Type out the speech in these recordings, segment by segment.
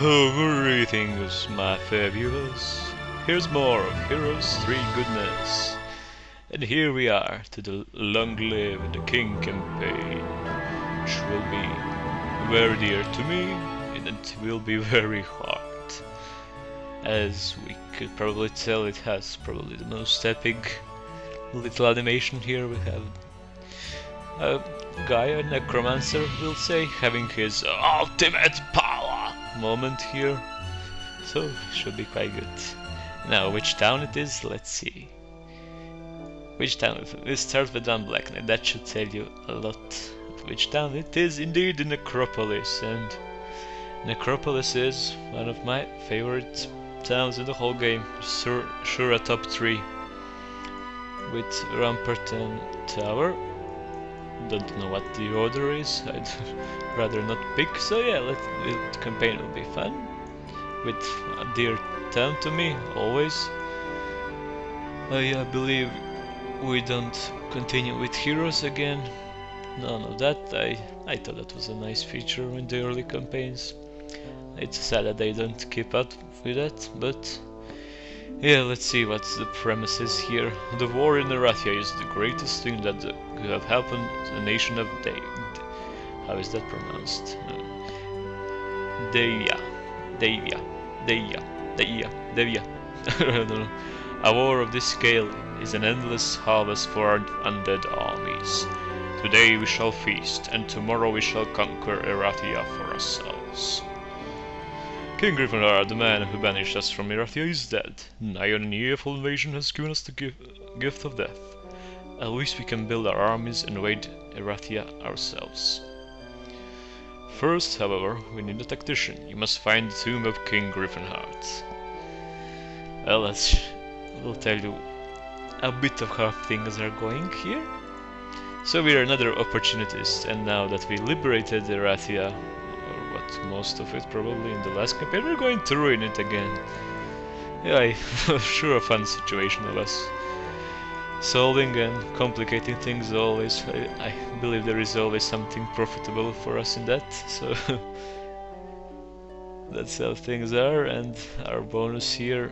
Oh, greetings, my fair viewers. Here's more of Heroes 3 goodness. And here we are to the Long Live the King campaign, which will be very dear to me, and it will be very hard. As we could probably tell, it has probably the most epic little animation here. We have a guy, a necromancer, will say, having his ultimate power moment here. So, should be quite good. Now, which town it is, let's see. Which town? We start with Black Knight, that should tell you a lot of which town it is. Indeed, the Necropolis, and Necropolis is one of my favorite towns in the whole game. Sure a top 3. With Rampart and Tower. Don't know what the order is, I'd rather not pick, so yeah, the campaign will be fun. With a dear town to me, always. I believe we don't continue with heroes again. None of that. I thought that was a nice feature in the early campaigns. It's sad that they don't keep up with that, but yeah, let's see what the premise is here. The war in Erathia is the greatest thing that could have happened to the nation of How is that pronounced? Devia. I don't know. A war of this scale is an endless harvest for our undead armies. Today we shall feast, and tomorrow we shall conquer Erathia for ourselves. King Gryffindor, the man who banished us from Erathia, is dead. Nyon and Yearful invasion has given us the gift of death. At least we can build our armies and invade Erathia ourselves. First, however, we need a tactician. You must find the tomb of King Gryffindor. Well, will tell you a bit of how things are going here. So we are another opportunist, and now that we liberated Erathia, or what, most of it probably in the last campaign, we're going to ruin it again. Yeah, sure a fun situation of us solving and complicating things always. I believe there is always something profitable for us in that, so that's how things are. And our bonus here,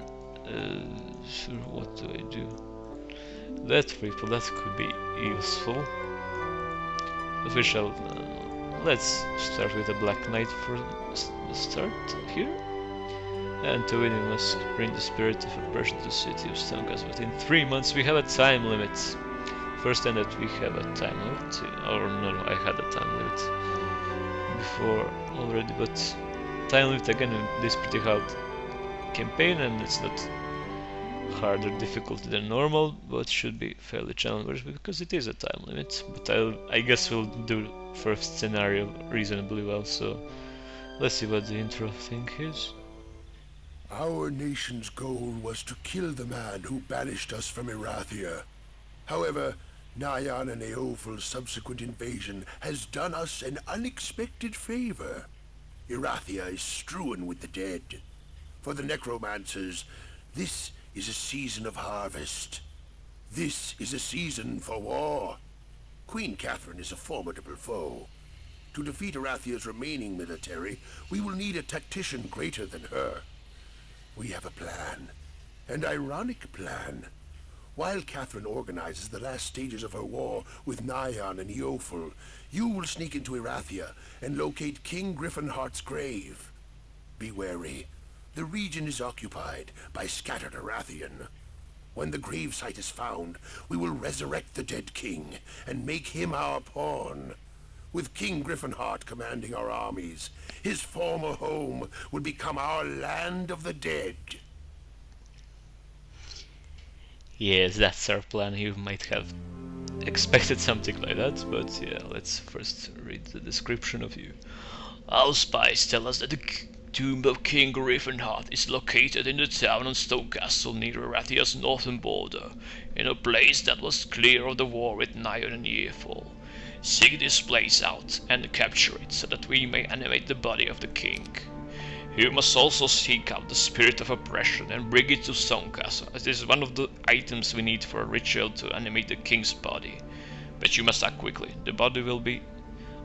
sure, what do I do? That people, that could be useful. But we shall, let's start with a Black Knight for the start here. And to win we must bring the spirit of oppression to the city of Stonecastle within 3 months. We have a time limit. First time that we have a time limit, or no, I had a time limit before already, but time limit again in this pretty hard campaign, and it's not harder difficulty than normal, but should be fairly challenging because it is a time limit. But I guess we'll do first scenario reasonably well, so let's see what the intro thing is. Our nation's goal was to kill the man who banished us from Erathia. However, Nyan and Eowulf's subsequent invasion has done us an unexpected favor. Erathia is strewn with the dead. For the necromancers, this is a season of harvest. This is a season for war. Queen Catherine is a formidable foe. To defeat Erathia's remaining military, we will need a tactician greater than her. We have a plan, an ironic plan. While Catherine organizes the last stages of her war with Nyan and Eowulf, you will sneak into Erathia and locate King Gryffindor's grave. Be wary. The region is occupied by scattered Erathian. When the gravesite is found, we will resurrect the dead king and make him our pawn. With King Gryffindor commanding our armies, his former home will become our land of the dead. Yes, that's our plan. You might have expected something like that, but yeah, let's first read the description of you. Our spies tell us that the tomb of King Gryffindor is located in the town of Stonecastle near Erathia's northern border, in a place that was clear of the war with Nyan and Yearful. Seek this place out and capture it so that we may animate the body of the king. You must also seek out the spirit of oppression and bring it to Stonecastle, as this is one of the items we need for a ritual to animate the king's body. But you must act quickly. The body will be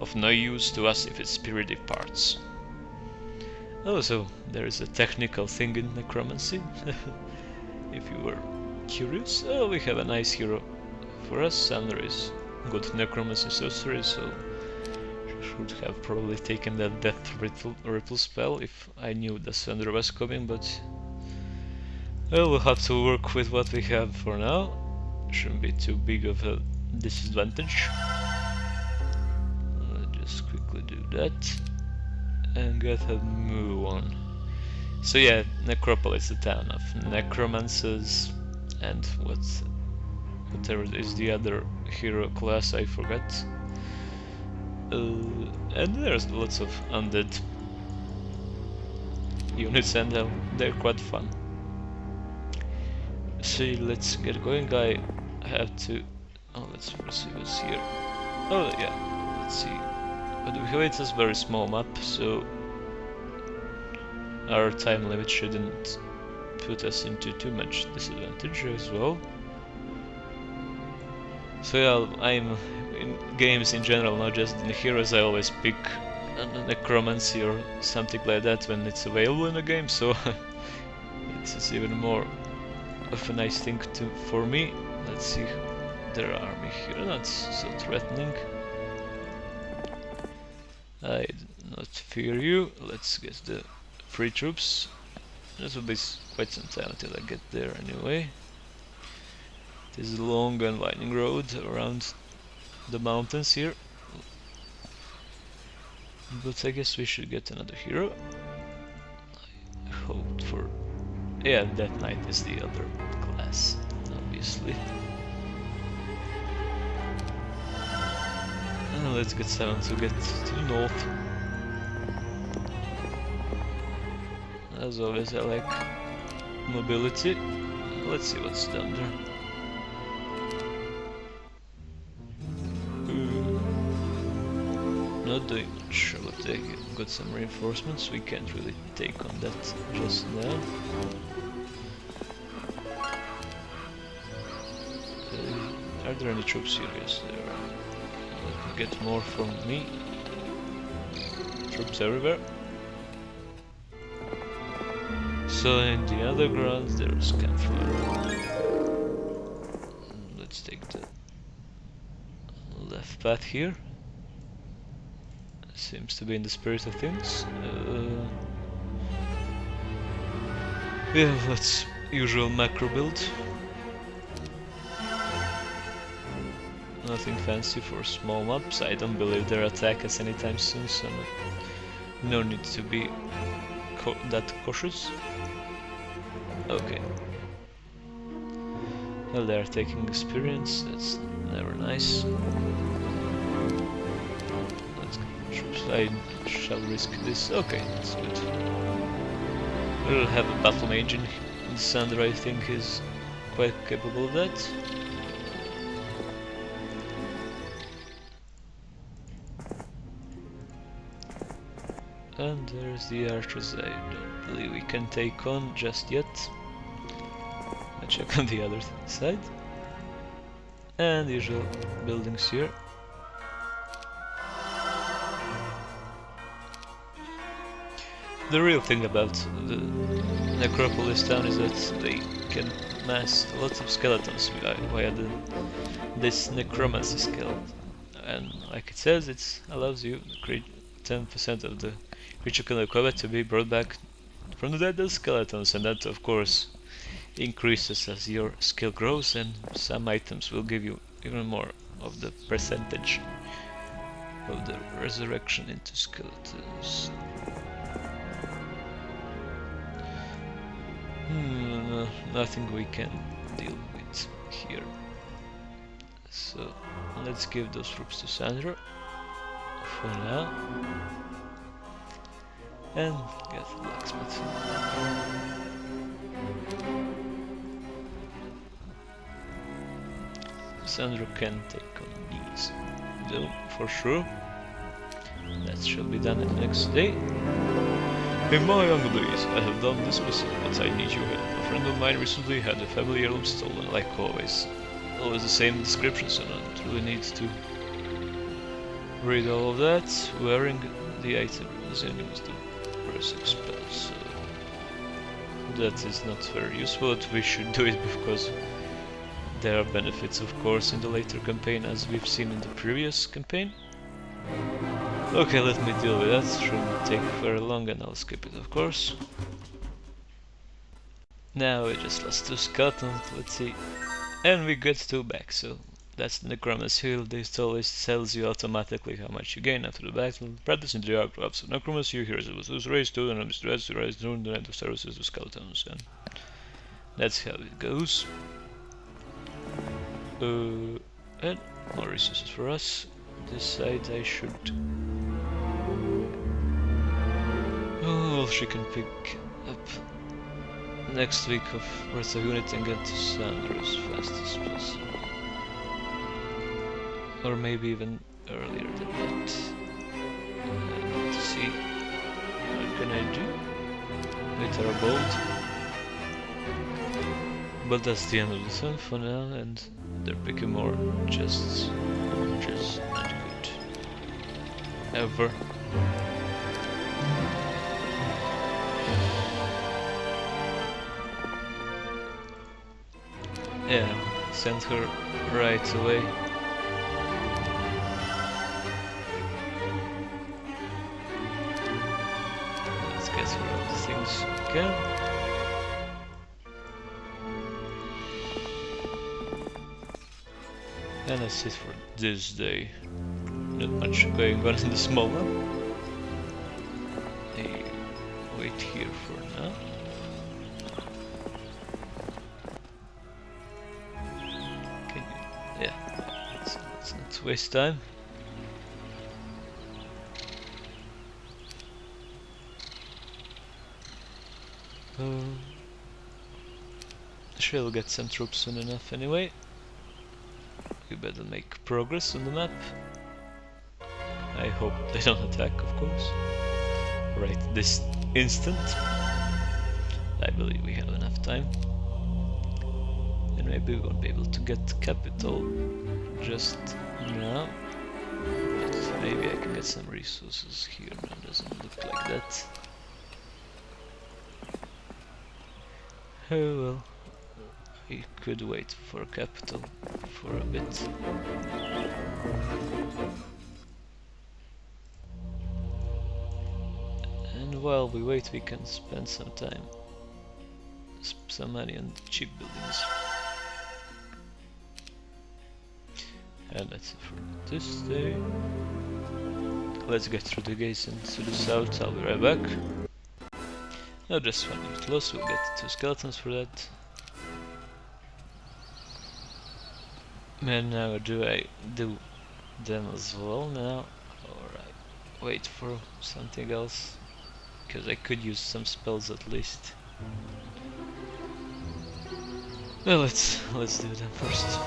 of no use to us if its spirit departs. Oh, so there is a technical thing in necromancy. If you were curious. Oh, we have a nice hero for us. Sandra is good necromancy sorcery, so should have probably taken that death ripple spell if I knew the Sandra was coming, but well, we'll have to work with what we have for now. Shouldn't be too big of a disadvantage. Let's just quickly do that and get a move on. So yeah, Necropolis, the town of necromancers, and whatever is the other hero class, I forgot. And there's lots of undead units, and they're quite fun. So let's get going. I have to. Oh, let's first see what's here. Oh yeah, let's see. But we have it's a very small map, so our time limit shouldn't put us into too much disadvantage as well. So yeah, I'm in games in general, not just in heroes. I always pick a necromancy or something like that when it's available in the game. So it's even more of a nice thing for me. Let's see their army here. Not so threatening. I do not fear you. Let's get the free troops. This will be quite some time until I get there anyway. It is a long and winding road around the mountains here. But I guess we should get another hero. I hoped for... yeah, that knight is the other class, obviously. And let's get someone to get to the north. As always, I like mobility. Let's see what's down there. Not doing much, but they got some reinforcements. We can't really take on that just now. Are there any troops here? Yes, there are. Let me get more from me. Troops everywhere. So in the underground there's campfire. Let's take the left path here. Seems to be in the spirit of things. Yeah, let's usual macro build. Nothing fancy for small maps. I don't believe they'll attack us anytime soon, so no need to be that cautious. Okay. Well, they are taking experience. That's never nice. I shall risk this. Okay, that's good. We'll have a battle mage in Sandra, I think, is quite capable of that. And there's the archers I don't believe we can take on just yet. I check on the other side. And usual buildings here. The real thing about the Necropolis town is that they can mass lots of skeletons via this necromancy skill, and like it says, it allows you to create 10% of the critical combat to be brought back from the dead as skeletons, and that of course increases as your skill grows, and some items will give you even more of the percentage of the resurrection into skeletons. Nothing we can deal with here. So let's give those troops to Sandra for now and get the blacksmith. Sandra can take on these though, for sure. That shall be done the next day. In my younger days, I have done this myself, but I need your help. A friend of mine recently had a family heirloom stolen, like always. Always the same description, so not really need to read all of that. Wearing the item, as enemies do. requires expel, so that is not very useful, but we should do it because there are benefits, of course, in the later campaign, as we've seen in the previous campaign. Okay, let me deal with that. Shouldn't take very long, and I'll skip it, of course. Now we just lost 2 skeletons, let's see. And we get 2 back, so that's the Necromancer's Heal. This always tells you automatically how much you gain after the battle. Practice in the art of Necromancy, here's a raise 2, and I'm raise 2, the end of services to skeletons, and that's how it goes. And more resources for us. This side I should... Oh, she can pick up next week of Worth of Unit and get to Sander as fast as possible. Or maybe even earlier than that. Let's see. What can I do? With our bolt. But that's the end of the sun for now, and they're picking more chests, which is not good. Ever. Yeah, send her right away. Let's get her all the things we can. And that's it for this day. Not much going on in the small one. Hey, wait here for now. Can you... yeah, let's not waste time. She'll get some troops soon enough anyway. We better make progress on the map. I hope they don't attack, of course. Right this instant. I believe we have enough time. And maybe we won't be able to get the capital just now. But maybe I can get some resources here. No, it doesn't look like that. Oh well. We could wait for capital for a bit. And while we wait, we can spend some time, some money on cheap buildings. And that's it for this day. Let's get through the gates and to the south. I'll be right back. No, just 1 minute close. We'll get 2 skeletons for that. And now do I do them as well now, or I wait for something else, because I could use some spells at least. Well, let's do them first.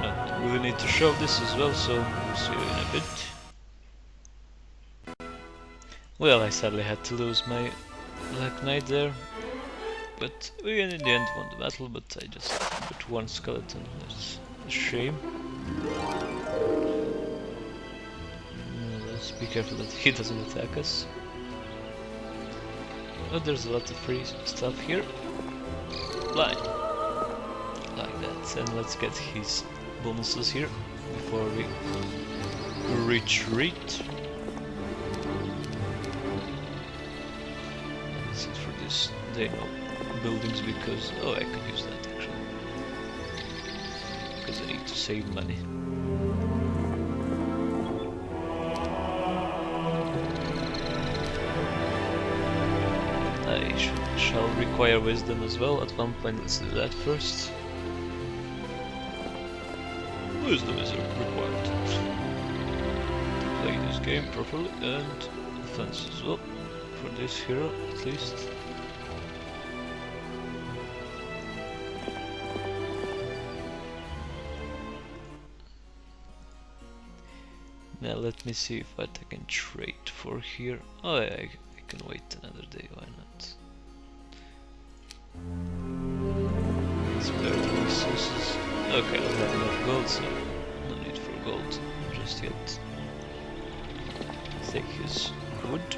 Not really need to show this as well, so we'll see you in a bit. Well, I sadly had to lose my Black Knight there. But we in the end won the battle, but I just put 1 skeleton. That's a shame. Let's be careful that he doesn't attack us. But there's a lot of free stuff here. Like that. And let's get his bonuses here before we retreat. That's it for this day now. Buildings, because I could use that actually, because I need to save money. I shall require wisdom as well at one point. Let's do that first. Wisdom is required to play this game properly, and defense as well for this hero at least. Now let me see if what I can trade for here. Oh, I can wait another day, why not? Spare the resources. Okay, I don't have enough gold, so no need for gold just yet. Take his wood.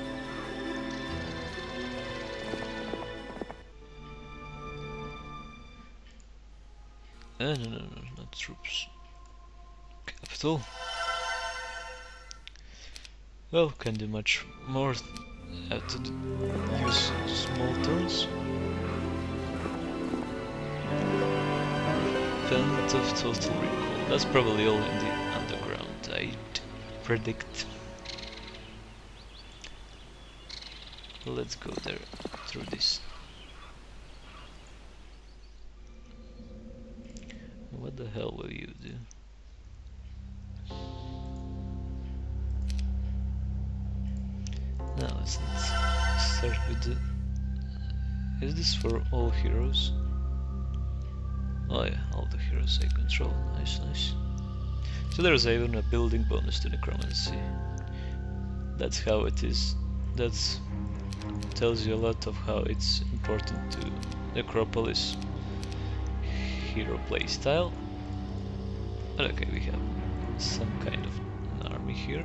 No, not troops. Capital. Well, can do much more. Have to use small turns. Event of total recall. That's probably all in the underground, I'd predict. Let's go there through this. What the hell will you do? Now let's not start with the... Is this for all heroes? Oh yeah, all the heroes I control. Nice, nice. So there's even a building bonus to necromancy. That's how it is. That tells you a lot of how it's important to Necropolis hero playstyle. But okay, we have some kind of an army here.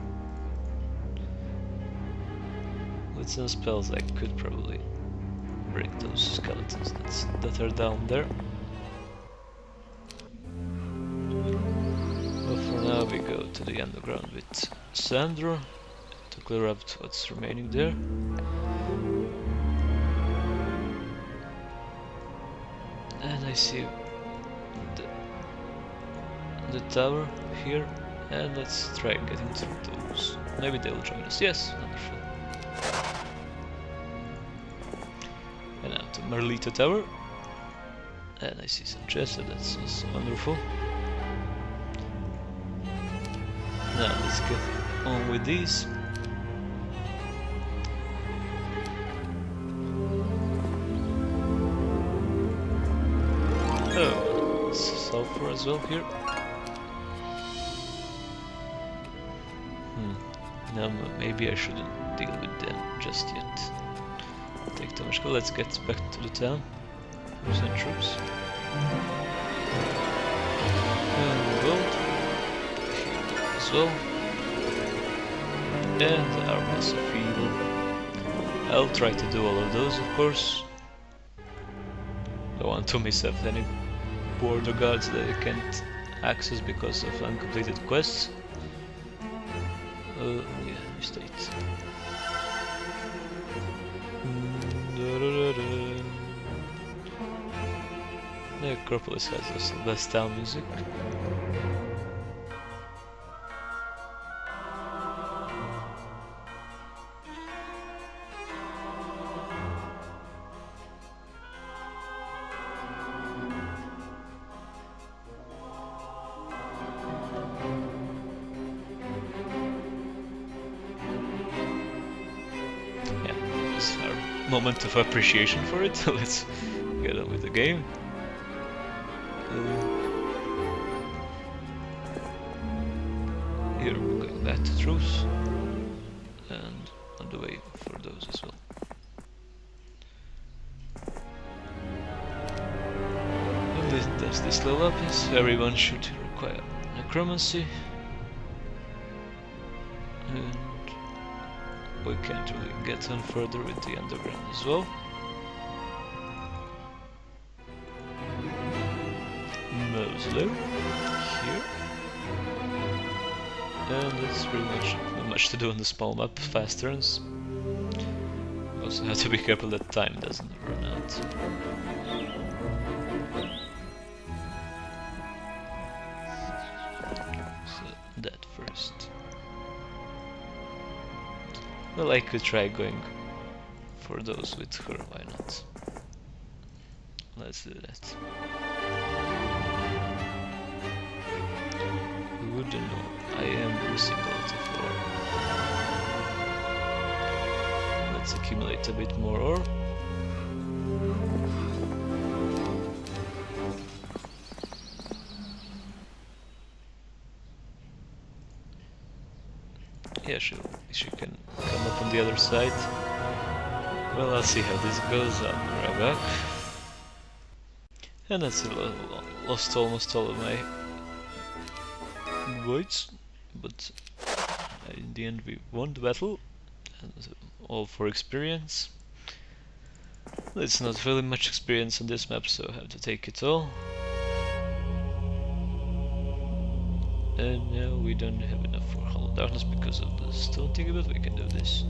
With some spells I could probably break those skeletons that are down there. But for now we go to the underground with Sandro to clear up what's remaining there. And I see the tower here, and let's try getting through those. Maybe they'll join us. Yes, wonderful. And now to Merlita Tower. And I see some chests, so that's also wonderful. Now let's get on with these. Oh, sulfur as well here. No, maybe I shouldn't deal with them just yet. Take too much. Let's get back to the town. Send troops. And gold. Here as well. And armies of evil. I'll try to do all of those, of course. Don't want to miss out any border guards that I can't access because of uncompleted quests. Yeah, state. The Acropolis has also the best town music. Moment of appreciation for it. Let's get on with the game. Here we're going back to truce, and on the way for those as well. And there's this level up. Yes, everyone should require necromancy, and we can't really get on further with the underground as well. Moslow here. And that's pretty much not much to do on the small map, fast turns. Also have to be careful that time doesn't run out. So that first. Well, I could try going for those with her, why not? Let's do that. Who wouldn't know? I am losing a lot of ore. Let's accumulate a bit more ore. Yeah, she can come up on the other side. Well, I'll see how this goes. I'll be right back. And that's it. Lost almost all of my voids, but in the end we won the battle, and all for experience. There's not really much experience on this map, so I have to take it all. And now we don't have enough for Hollow Darkness because of the stone thing, but we can do this.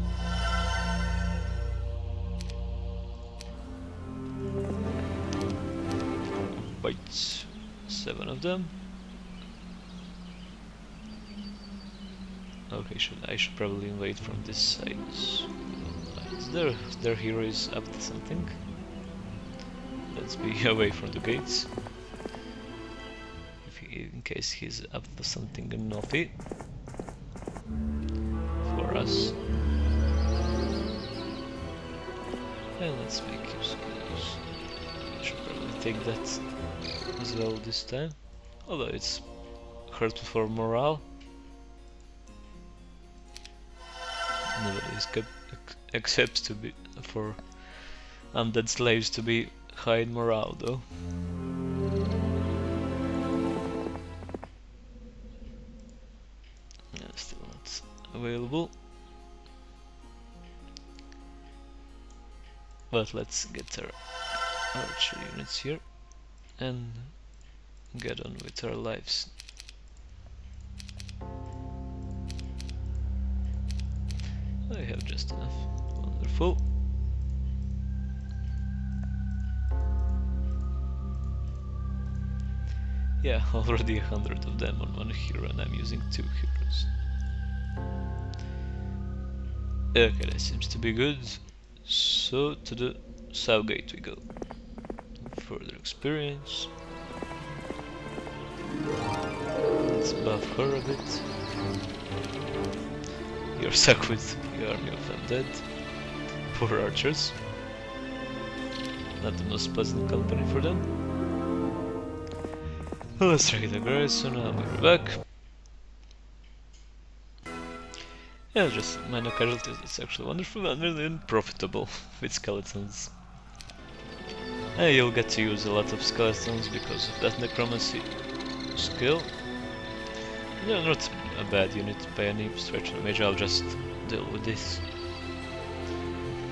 Right, 7 of them. Okay, I should probably invade from this side. Their hero is up to something. Let's be away from the gates. In case he's up to something naughty for us. And let's make use of those. I should probably take that as well this time. Although it's hurtful for morale. Nobody accepts to be for undead slaves to be high in morale though. Yeah, still not available. But let's get our archer units here and get on with our lives. I have just enough. Wonderful. Yeah, already 100 of them on one hero and I'm using 2 heroes. Okay, that seems to be good. So to the south gate we go. Further experience. Let's buff her a bit. You're stuck with the army of undead. Poor archers. Not the most pleasant company for them. Well, let's try the guys, so now we're back. Yeah, just minor casualties, it's actually wonderful and profitable with skeletons. And you'll get to use a lot of skeletons because of that necromancy skill. They're not a bad unit by any stretch of the image. I'll just deal with this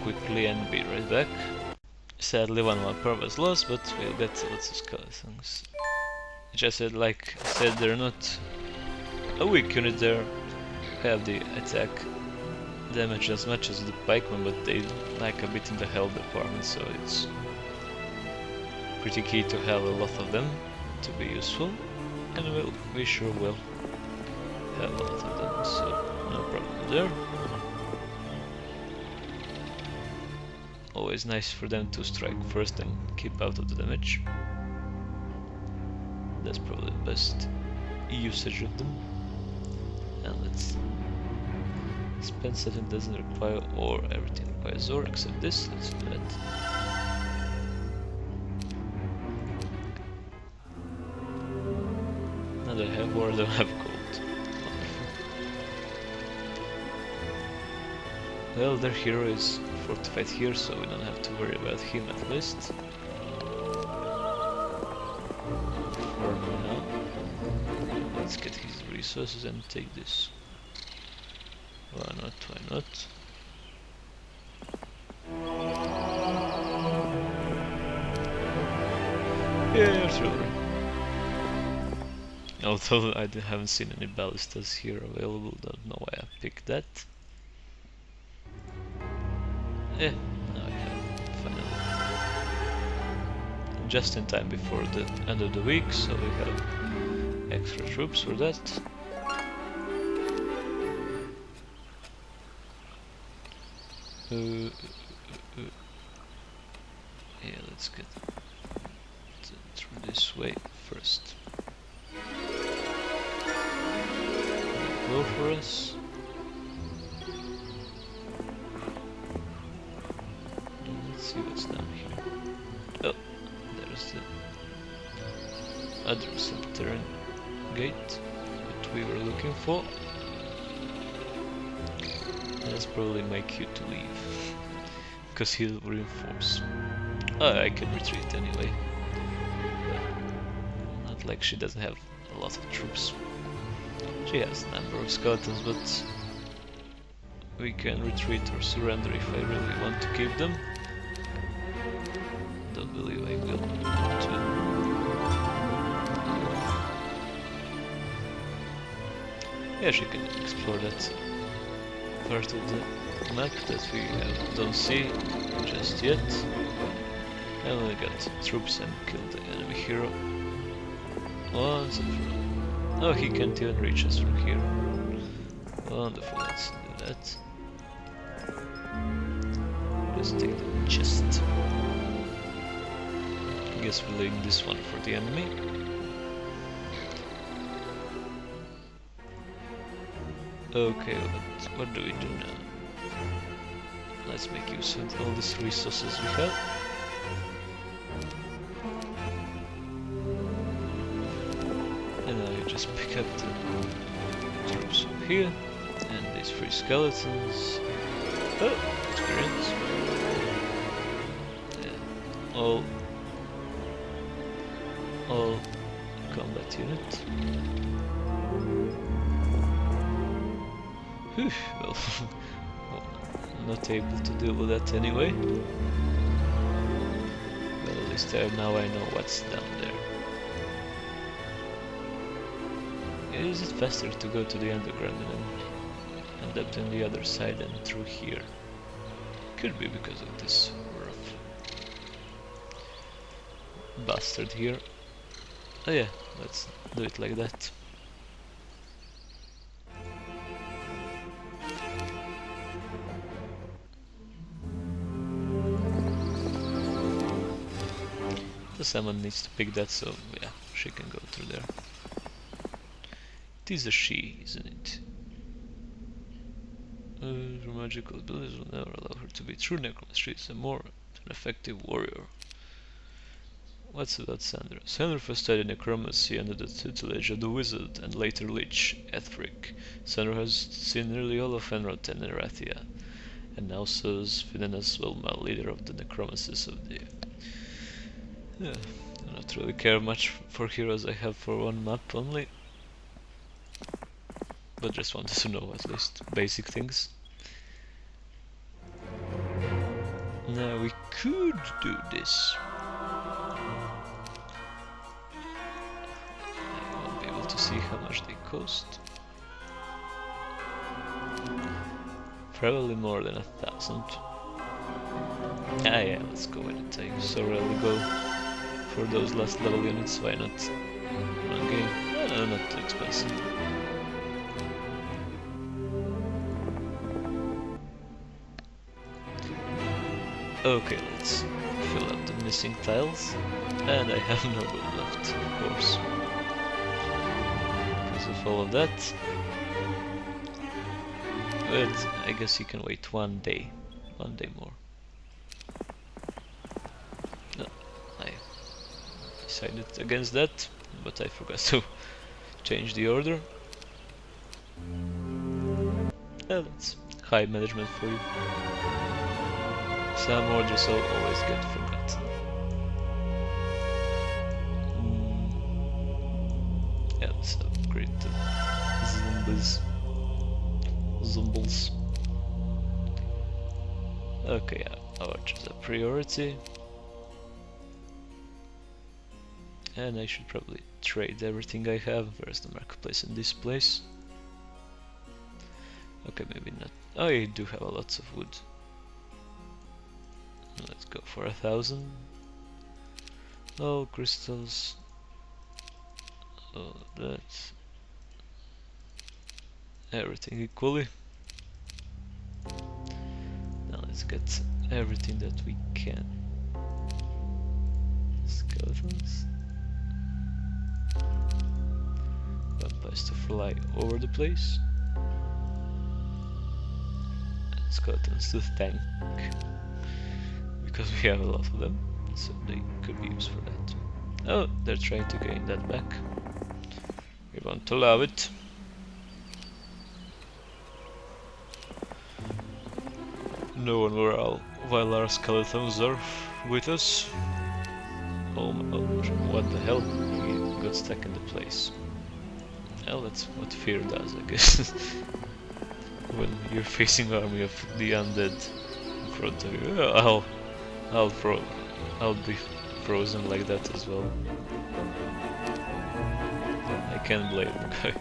quickly and be right back. Sadly, one of my power was lost, but we'll get lots of skeletons. Which I said, like I said, they're not a weak unit. They have the attack damage as much as the pikemen, but they lack a bit in the health department, so it's pretty key to have a lot of them to be useful. And we sure will have a lot of them, so no problem there. Always nice for them to strike first and keep out of the damage. That's probably the best usage of them. And let's spend something that doesn't require ore. Everything requires ore except this. Let's do that. Now they have ore, they have gold. Wonderful. Well, their hero is fortified here, so we don't have to worry about him at least. For now. Let's get his resources and take this. Why not? Why not? Yeah, sure. Although I haven't seen any ballistas here available, don't know why I picked that. Yeah, now I have finally. Just in time before the end of the week, so we have extra troops for that. Yeah, let's get through this way first. Go for us. Let's see what's down here. Oh, there's the other subterranean gate that we were looking for. Let's probably make you to leave, because he'll reinforce. Oh, I can retreat anyway. But not like she doesn't have a lot of troops. She has a number of skeletons, but we can retreat or surrender if I really want to keep them. Don't believe I will. Yeah, she can explore that part of the map that we don't see just yet. And we got troops and killed the enemy hero once and for all. Oh, he can't even reach us from here. Wonderful, let's do that. Just take the chest. I guess we're leaving this one for the enemy. Okay, but what do we do now? Let's make use of all these resources we have. And now you just pick up the troops from here, and these 3 skeletons. Oh, experience. Yeah, all combat unit. Whew, well, not able to deal with that anyway. Well, at least now I know what's down there. Is it faster to go to the underground and end up on the other side and through here? Could be because of this rough bastard here. Oh yeah, let's do it like that. The salmon needs to pick that, so yeah, she can go through there. It is a she, isn't it? Her magical abilities will never allow her to be true necromancer. She is a more an effective warrior. What's about Sandra? Sandra first studied necromancy under the tutelage of the wizard and later lich, Ethric. Sandra has seen nearly all of Fenrod and Erathia, and now serves Finin as Wilma, leader of the necromancers of the... Yeah, I don't really care much for heroes I have for one map only, but just wanted to know at least basic things. Now we could do this. I won't be able to see how much they cost. Probably more than 1,000. Ah yeah, let's go with it. I so rarely go for those last level units, why not? One game. No, not too expensive. Okay, let's fill up the missing tiles. And I have no gold left, of course. Because of all of that. But I guess you can wait one day. One day more. No, I decided against that, but I forgot to change the order. That's high management for you. Some orders always get forgotten. Yeah, let's upgrade the zombies. Okay, archers are priority. And I should probably trade everything I have. Where's the marketplace in this place? Okay, maybe not. Oh, I do have a lot of wood. Let's go for 1,000. All crystals. Oh, that's everything equally. Now let's get everything that we can. Skeletons. Vampires to fly over the place. And skeletons to tank. Because we have a lot of them, so they could be used for that. Oh, they're trying to gain that back. We want to allow it. No one while our skeletons are with us. Oh, what the hell? He got stuck in the place. Well, that's what fear does, I guess. When you're facing an army of the undead in front of you. I'll be frozen like that as well. I can't blame the guy.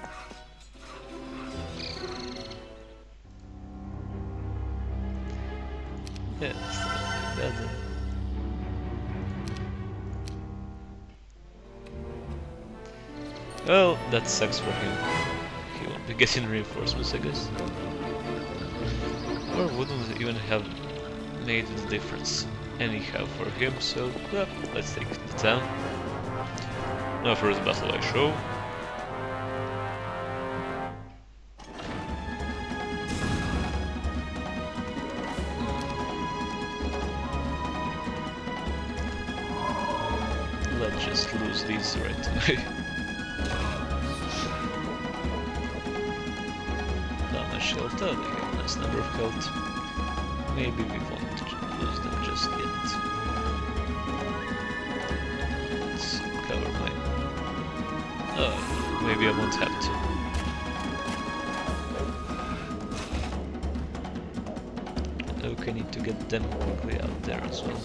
Yeah, it's not bad. Well, that sucks for him. He won't be getting reinforcements, I guess. Or wouldn't even have made the difference anyhow for him, so well, let's take the town. Now for the battle I show. Let's just lose these right away. Not much health, oh, they have a nice number of health. Maybe we won't lose them just yet. Let's cover my... Oh, maybe I won't have to. Okay, need to get them quickly out there as well.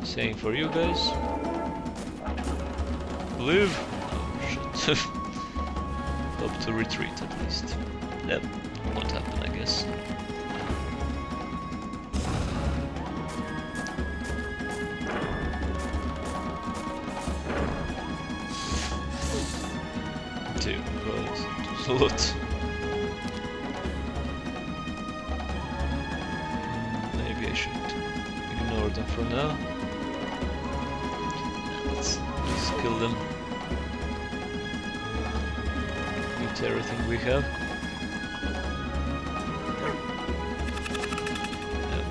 Same for you guys. Live! Oh shit. Hope to retreat at least. That won't happen, I guess. Dear God, it was a lot. Maybe I should ignore them for now. Let's just kill them. Eat everything we have.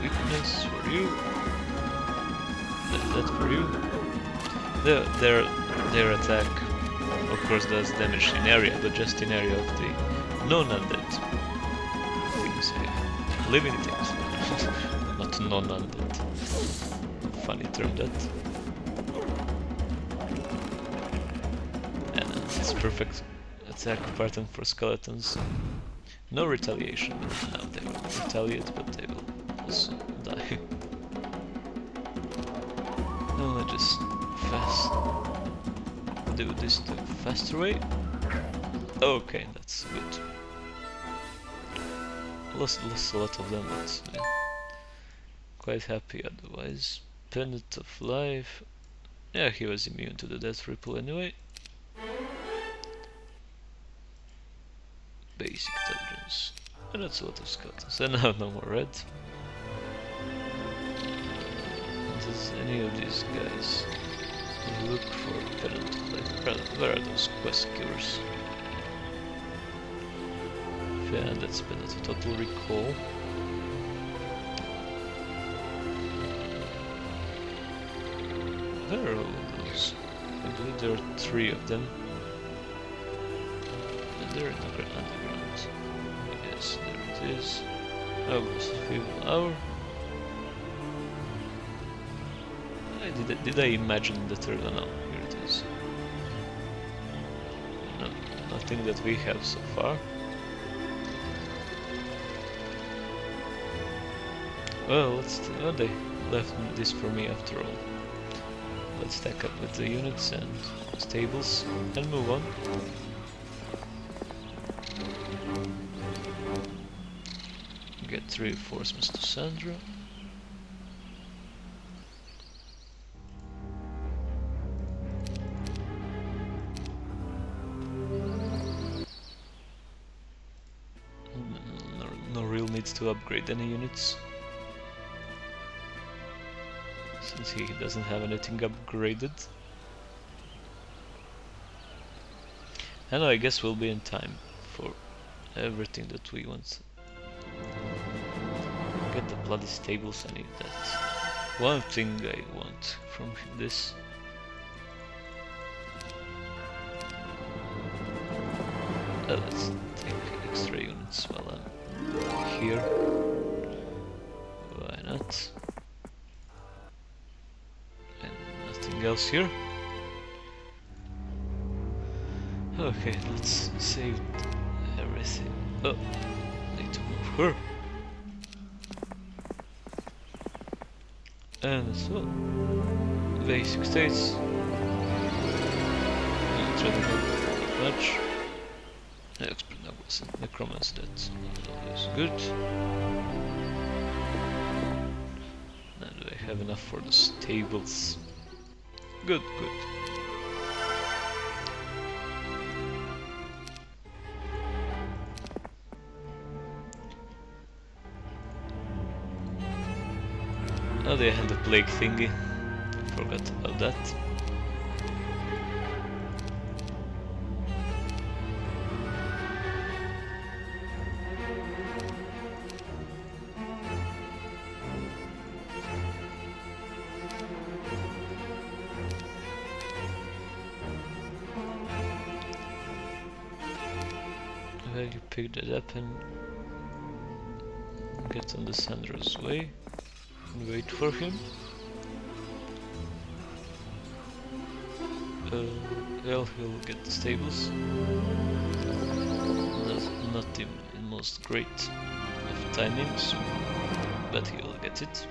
Weakness for you. That for you. Their attack, of course, does damage in area, but just in area of the non-undead things, living things, not non-undead. Funny term that. And it's perfect attack pattern for skeletons. No retaliation, but now they will retaliate, but they will also die. Now let's just do this the faster way. Okay, that's good. Lost a lot of them, but yeah, quite happy otherwise. Pendant of life. Yeah, he was immune to the death ripple anyway. Basic intelligence. And that's a lot of skeletons. And now no more red. Does any of these guys look for pendant of life? Where are those quest killers? Yeah, that's pendant of total recall. Where are all those? I believe there are 3 of them. And they're in the underground. Yes, there it is. August Feeble Hour. Did I imagine the third one? No, here it is. No, nothing that we have so far. Well, oh, they left this for me after all. Let's stack up with the units and stables and move on. Get reinforcements to Sandra. No real needs to upgrade any units, since he doesn't have anything upgraded. And I guess we'll be in time for everything that we want. Get the bloody stables, I need that. One thing I want from this. Let's take extra units while I'm here. Why not? And nothing else here. Okay, let's save everything. Oh, need to move her. And so, basic states. Not really much. Expert Necromancy, that is good. have enough for the stables. Good, good. Oh, they had the plague thingy. Forgot about that. Well, you pick that up and get on the Sandra's way and wait for him. Well, he'll get the stables. Not the most great of timings, but he will get it.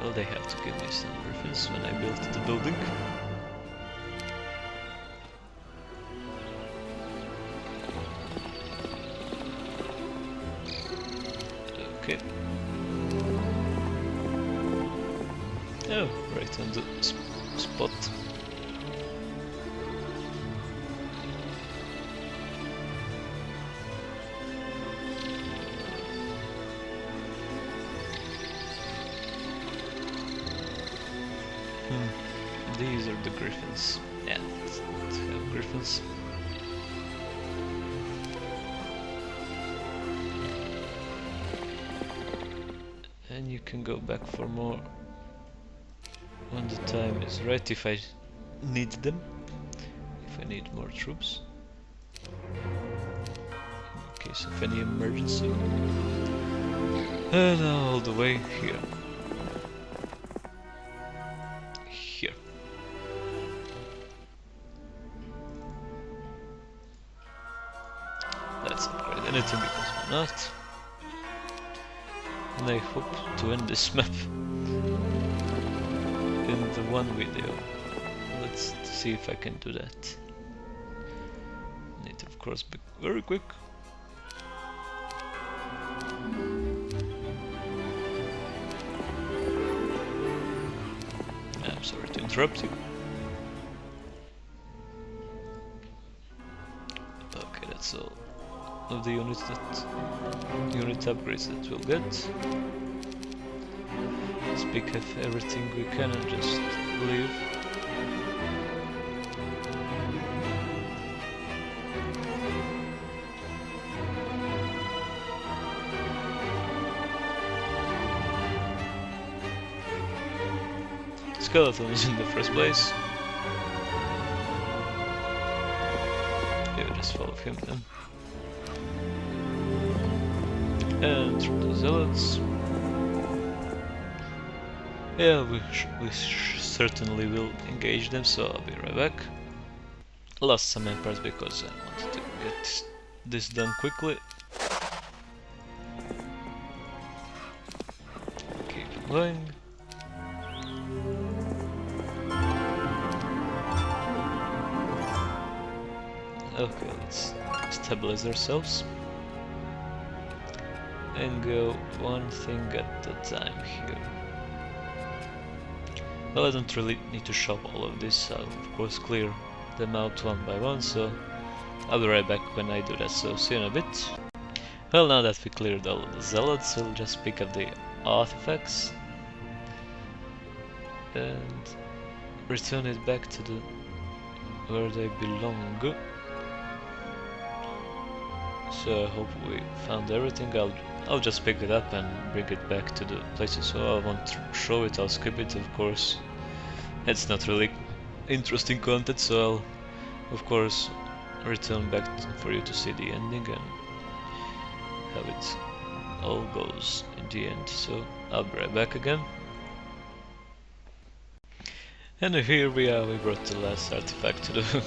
Well, they have to give me some griffins when I built the building. Okay. Oh, right on the spot. These are the griffins. Yeah, let's have griffins. And you can go back for more when the time is right, if I need them, if I need more troops, in case of any emergency. And now all the way here. Here. Let's upgrade anything because why not? And I hope to end this map in the one video. Let's see if I can do that. Need to, of course, be very quick. I'm sorry to interrupt you. Okay, that's all of the unit upgrades that we'll get. Let's pick up everything we can and just leave. Skeleton is in the first place. Yeah, just follow him then. And through the zealots. Yeah, we certainly will engage them, so I'll be right back. Lost some empires because I wanted to get this done quickly. Keep going. Okay, let's stabilize ourselves and go one thing at a time here. Well, I don't really need to shove all of this. I'll of course clear them out one by one, so I'll be right back when I do that, so see you in a bit. Well, now that we cleared all of the zealots, we'll just pick up the artifacts and return it back to the where they belong. So I hope we found everything. I'll just pick it up and bring it back to the places. So I won't show it, I'll skip it, of course. It's not really interesting content, so I'll of course return back for you to see the ending and how it all goes in the end. So I'll be right back again. And here we are, we brought the last artifact to the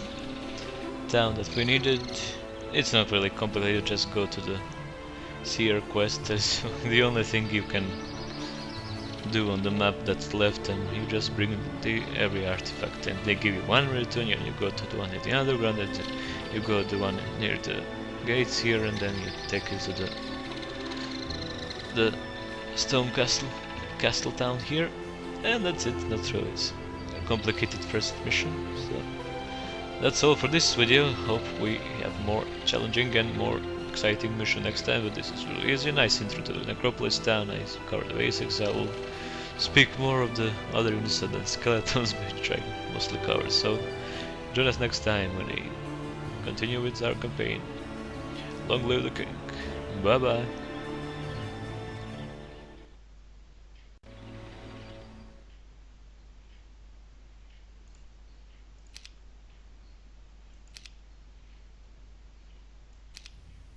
town that we needed. It's not really complicated, just go to the Seer quest. That's the only thing you can do on the map that's left, and you just bring every artifact and they give you one return, and you go to the one at the underground, and you go to the one near the gates here, and then you take it to the the stone castle town here, and that's it. Not really a complicated first mission. So that's all for this video. Hope we have more challenging and more exciting mission next time, but this is really easy. Nice intro to the Necropolis town. I covered the basics. I will speak more of the other undead and skeletons, which I mostly covered. So join us next time when we continue with our campaign. Long live the king. Bye bye.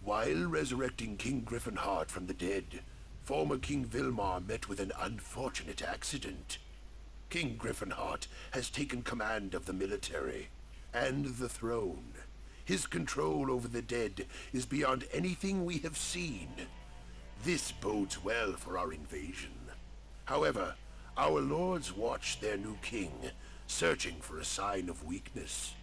While resurrecting King Griffinheart from the dead, former King Vilmar met with an unfortunate accident. King Griffinheart has taken command of the military and the throne. His control over the dead is beyond anything we have seen. This bodes well for our invasion. However, our lords watch their new king, searching for a sign of weakness.